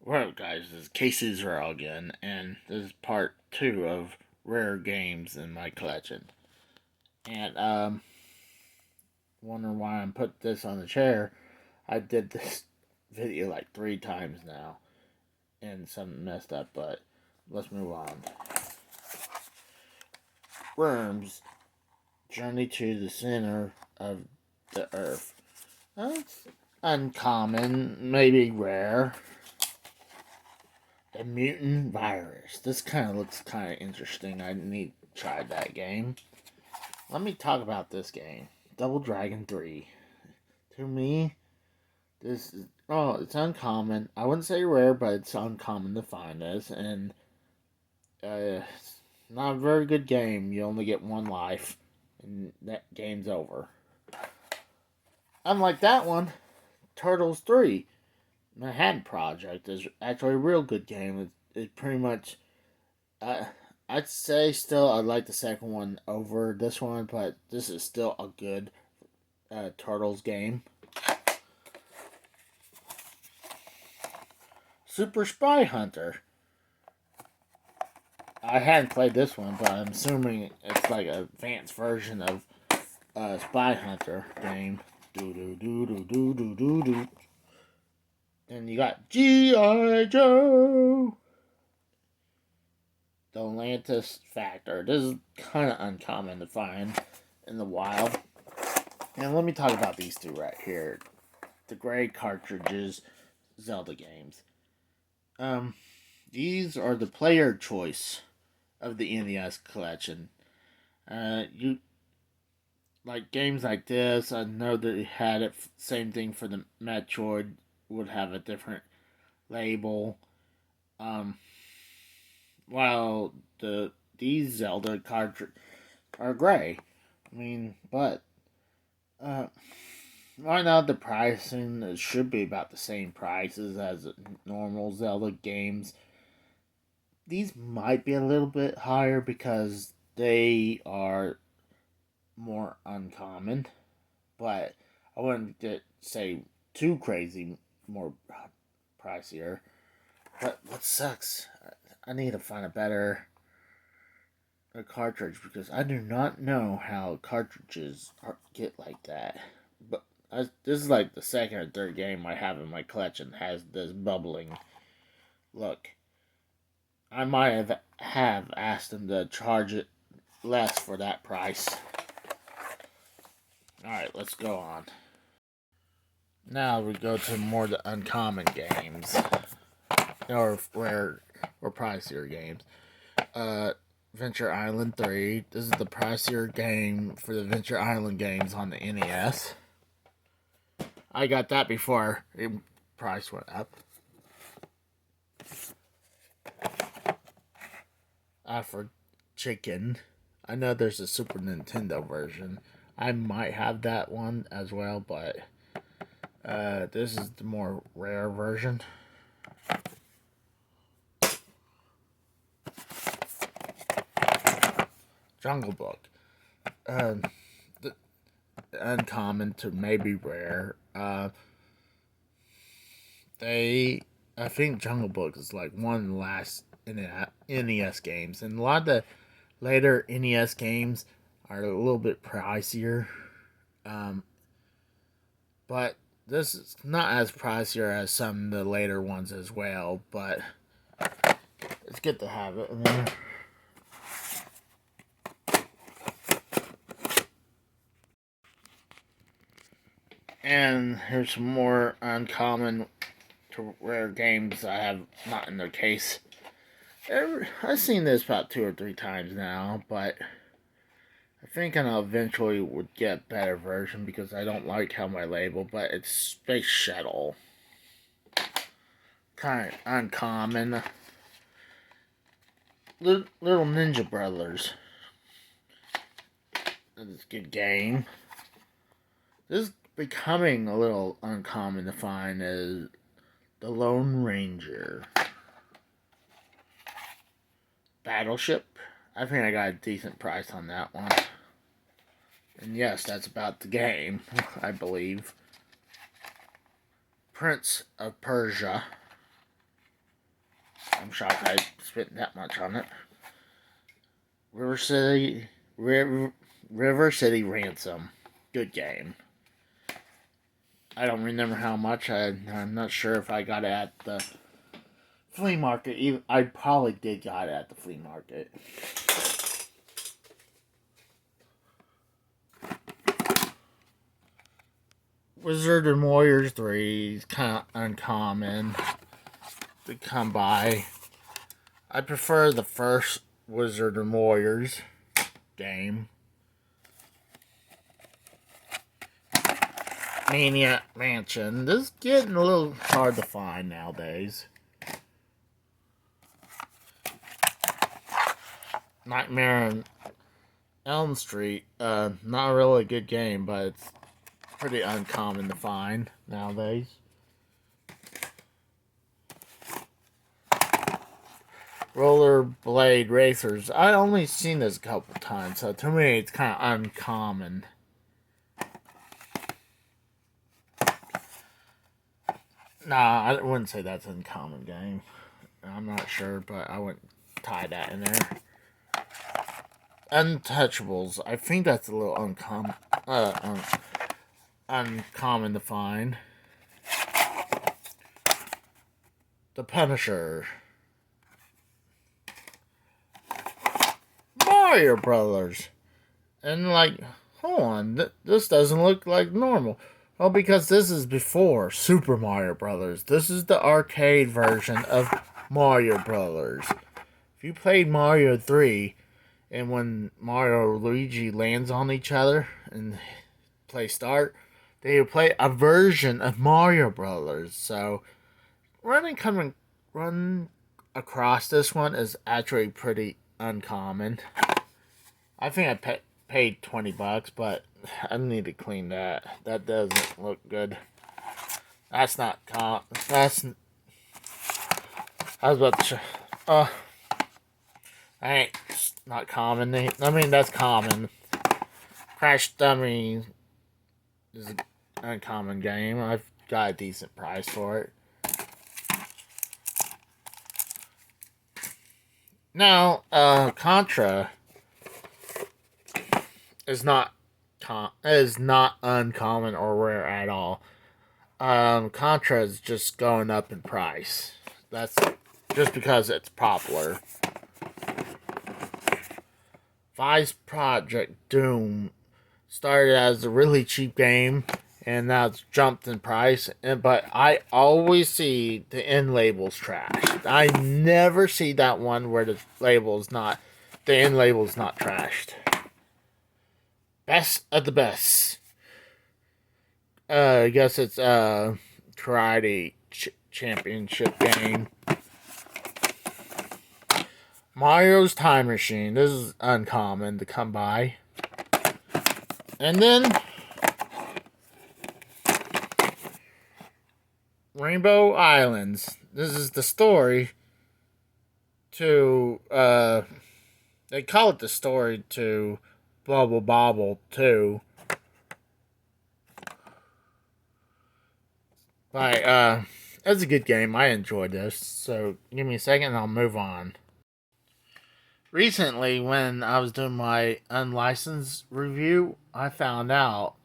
Well, guys, this is Casey Israel again, and this is part two of rare games in my collection. And wondering why I'm put this on the chair. I did this video like 3 times now, and something messed up. But let's move on. Worms journey to the center of the Earth. That's uncommon, maybe rare. The mutant virus. This kind of looks kind of interesting. I need to try that game. Let me talk about this game. Double Dragon 3. To me, this is, it's uncommon. I wouldn't say rare, but it's uncommon to find this. And it's not a very good game. You only get one life, and that game's over. Unlike that one, Turtles 3. Manhattan Project is actually a real good game. It's pretty much I'd say still I like the second one over this one, but this is still a good Turtles game. Super Spy Hunter. I hadn't played this one, but I'm assuming it's like an advanced version of Spy Hunter game. Do do do do do do do do. And you got G.I. Joe. The Atlantis Factor. This is kind of uncommon to find in the wild. And let me talk about these two right here. The gray cartridges Zelda games. Um, these are the player choice of the NES collection. You like games like this. I know that it had it. Same thing for the Metroid would have a different label. Um, while these Zelda cartridges are gray. I mean, but uh, right now the pricing should be about the same prices as normal Zelda games. These might be a little bit higher because they are more uncommon, but I wouldn't say too crazy more pricier. But what sucks, I need to find a better cartridge because I do not know how cartridges get like that. But this is like the second or third game I have in my collection has this bubbling look. I might have asked them to charge it less for that price. Alright, let's go on. Now we go to more the uncommon games. Or rare or pricier games. Venture Island 3. This is the pricier game for the Venture Island games on the NES. I got that before the price went up. For Chicken. I know there's a Super Nintendo version. I might have that one as well, but this is the more rare version. Jungle Book. Uncommon to maybe rare. I think Jungle Book is like one of the last NES games, and a lot of the later NES games are a little bit pricier. Um, but this is not as pricier as some of the later ones as well. But it's good to have it. And here's some more uncommon to rare games I have not in their case. I've seen this about 2 or 3 times now, but I think I eventually would get a better version because I don't like how my label, but it's Space Shuttle. Kind of uncommon. Little Ninja Brothers. It's a good game. This is becoming a little uncommon to find as the Lone Ranger. Battleship. I think I got a decent price on that one. And yes, that's about the game, I believe. Prince of Persia. I'm shocked I spent that much on it. River City, River City Ransom. Good game. I don't remember how much. I'm not sure if I got it at the flea market. I probably did got it at the flea market. Wizard and Warriors 3 is kind of uncommon to come by. I prefer the first Wizard and Warriors game. Maniac Mansion. This is getting a little hard to find nowadays. Nightmare on Elm Street. Not really a good game, but it's pretty uncommon to find nowadays. Rollerblade Racers. I only seen this a couple times, so to me it's kind of uncommon. Nah, I wouldn't say that's an uncommon game. I'm not sure, but I wouldn't tie that in there. Untouchables. I think that's a little uncommon to find. The Punisher. Mario Brothers. And like, hold on, this doesn't look like normal. Well, because this is before Super Mario Brothers. This is the arcade version of Mario Brothers. If you played Mario 3, and when Mario and Luigi lands on each other and play start, they would play a version of Mario Brothers. So run across this one is actually pretty uncommon. I think I paid $20, but I need to clean that. That doesn't look good. That's not that's. I was about to. Ain't not common. I mean, that's common. Crash Dummy is an uncommon game. I've got a decent price for it. Now, Contra is not uncommon or rare at all. Contra is just going up in price. That's just because it's popular. Vice Project Doom started as a really cheap game, and now it's jumped in price. But I always see the end labels trashed. I never see that one where the end label's not trashed. Best of the best. I guess it's karate championship game. Mario's Time Machine. This is uncommon to come by. And then Rainbow Islands. This is the story to they call it the story to Bubble Bobble 2. But it's a good game. I enjoyed this. So give me a second and I'll move on. Recently, when I was doing my unlicensed review, I found out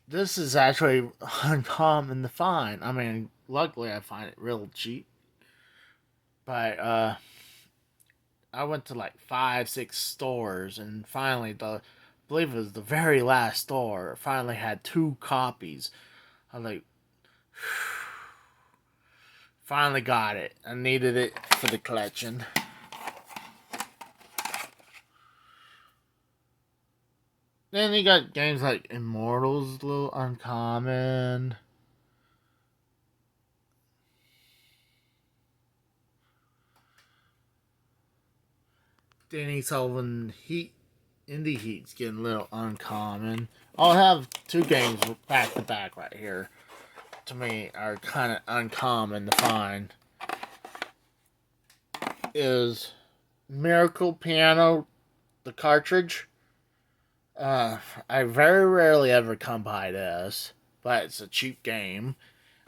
this is actually uncommon to find. I mean, luckily I find it real cheap. But I went to like 5-6 stores, and finally, I believe it was the very last store, finally had 2 copies. I was like, finally got it. I needed it for the collection. Then you got games like Immortals, a little uncommon. Danny Sullivan Indie Heat's getting a little uncommon. I'll have 2 games back to back right here. To me, are kind of uncommon to find. Is Miracle Piano the cartridge? I very rarely ever come by this, but it's a cheap game.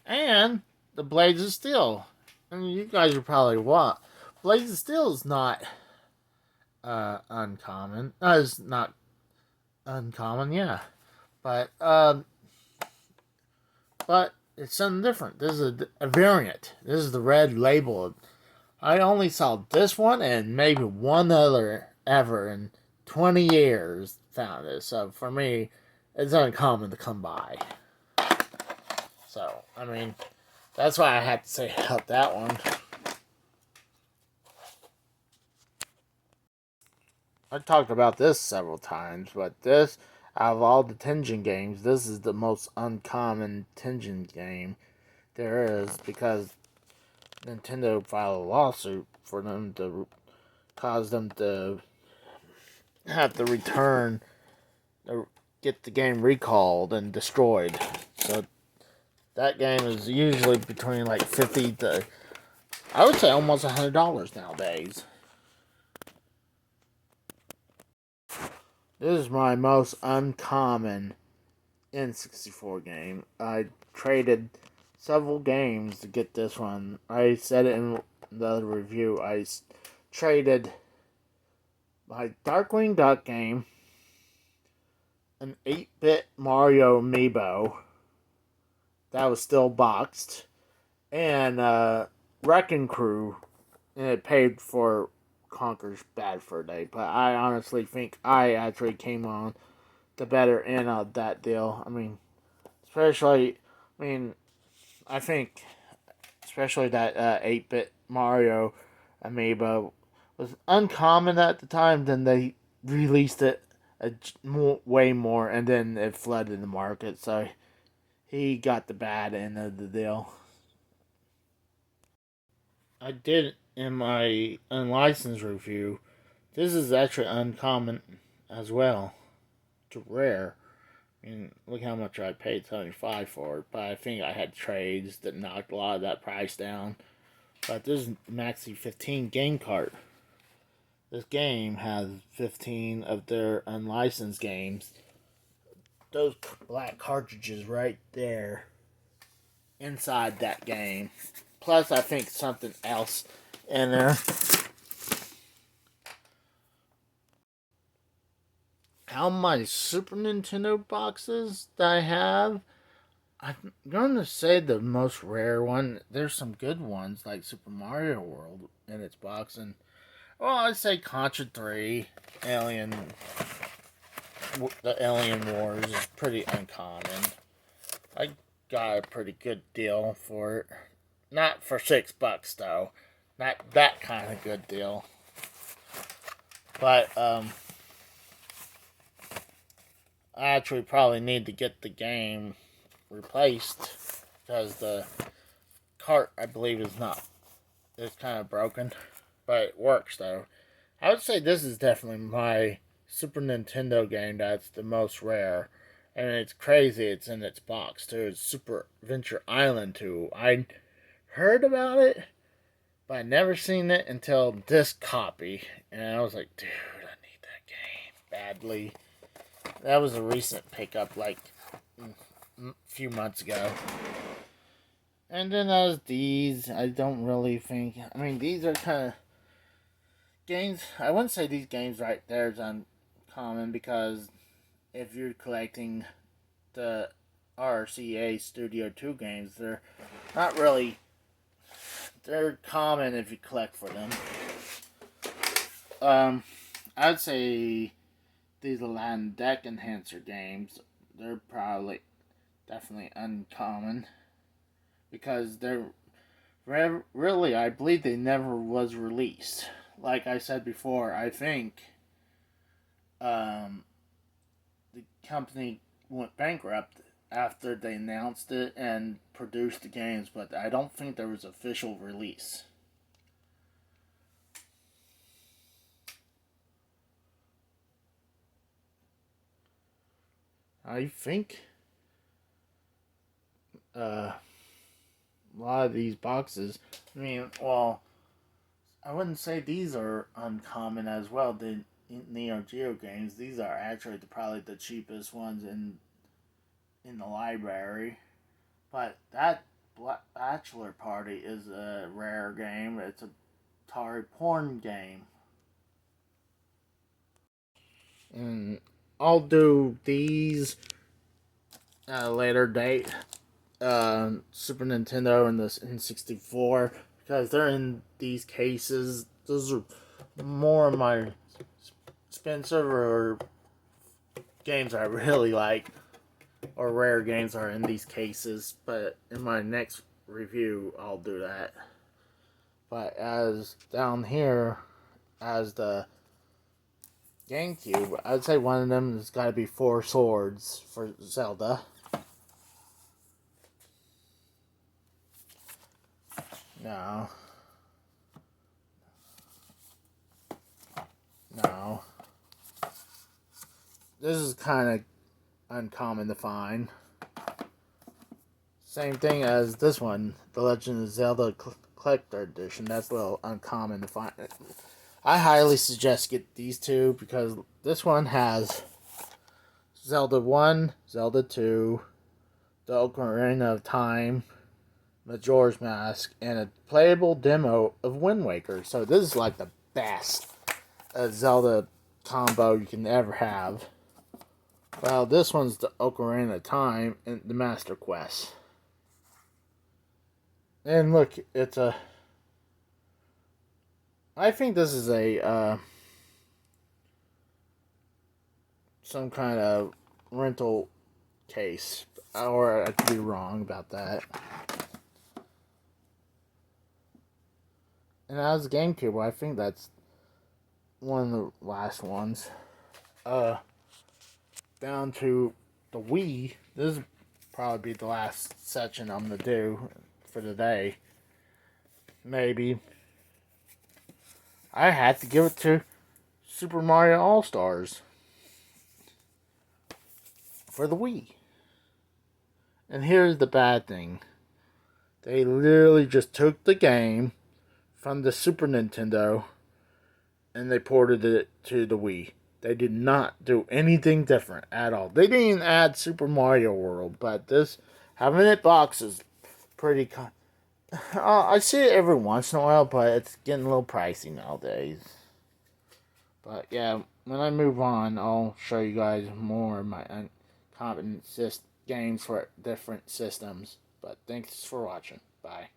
And the Blades of Steel. I mean, you guys are probably what? Blazing Steel is not uncommon. It's not uncommon, yeah. But but it's something different. This is a variant. This is the red label. I only saw this one and maybe one other ever in 20 years found this. So for me, it's uncommon to come by. So, I mean, that's why I had to say about that one. I talked about this several times, but this, out of all the Tengen games, this is the most uncommon Tengen game there is because Nintendo filed a lawsuit for them to cause them to have to return, or get the game recalled and destroyed. So that game is usually between like 50 to, I would say, almost $100 nowadays. This is my most uncommon N64 game. I traded several games to get this one. I said it in the review. I traded my Darkwing Duck game, an 8-bit Mario amiibo that was still boxed, and Wrecking Crew, and it paid for Conker's Bad Fur Day. But I honestly think I actually came on the better end of that deal. I mean, especially, I mean, I think, especially that 8-bit Mario amiibo was uncommon at the time. Then they released it way more, and then it flooded the market. So he got the bad end of the deal. I did in my unlicensed review. This is actually uncommon as well to rare. I mean, look how much I paid 75 for it, but I think I had trades that knocked a lot of that price down. But this is Maxi 15 game cart. This game has 15 of their unlicensed games. Those black cartridges right there inside that game. Plus, I think something else in there. How many Super Nintendo boxes that I have? I'm going to say the most rare one. There's some good ones like Super Mario World in its box, and well, I'd say Contra 3, Alien, the Alien Wars is pretty uncommon. I got a pretty good deal for it. Not for $6 though. Not that kind of good deal. But I actually probably need to get the game replaced because the cart, I believe, is kind of broken, but it works though. I would say this is definitely my Super Nintendo game that's the most rare, and it's crazy. It's in its box too. It's Super Adventure Island 2. I heard about it, but I never seen it until this copy, and I was like, dude, I need that game badly. That was a recent pickup, like a few months ago. And then there's these. I don't really think. I mean, these are kind of games. I wouldn't say these games right there is uncommon because if you're collecting the RCA Studio 2 games, they're not really. They're common if you collect for them. I'd say these Aladdin Deck Enhancer games, they're probably definitely uncommon because they're really, I believe they never was released. Like I said before, I think the company went bankrupt after they announced it and produced the games, but I don't think there was official release. I think a lot of these boxes. I mean, well, I wouldn't say these are uncommon as well. The Neo Geo games, these are actually probably the cheapest ones in the library. But that Bachelor Party is a rare game. It's a Atari porn game. And I'll do these at a later date. Super Nintendo and the N64, because they're in these cases. Those are more of my expensive or games I really like, or rare games are in these cases. But in my next review, I'll do that. But as down here, as the GameCube, I'd say one of them has got to be Four Swords for Zelda. No. No. This is kind of uncommon to find. Same thing as this one, The Legend of Zelda Collector Edition. That's a little uncommon to find. I highly suggest get these two because this one has Zelda 1, Zelda 2, The Ocarina of Time, Majora's Mask, and a playable demo of Wind Waker. So this is like the best Zelda combo you can ever have. Well, this one's the Ocarina of Time and the Master Quest. And look, it's a... I think this is a... some kind of rental case. Or I could be wrong about that. And as a GameCube, I think that's one of the last ones. Down to the Wii. This will probably be the last section I'm going to do for today. Maybe. I had to give it to Super Mario All-Stars for the Wii. And here's the bad thing. They literally just took the game from the Super Nintendo and they ported it to the Wii. They did not do anything different at all. They didn't even add Super Mario World, but this, having it box is pretty... I see it every once in a while, but it's getting a little pricey nowadays. But yeah, when I move on, I'll show you guys more of my uncommon games for different systems. But thanks for watching. Bye.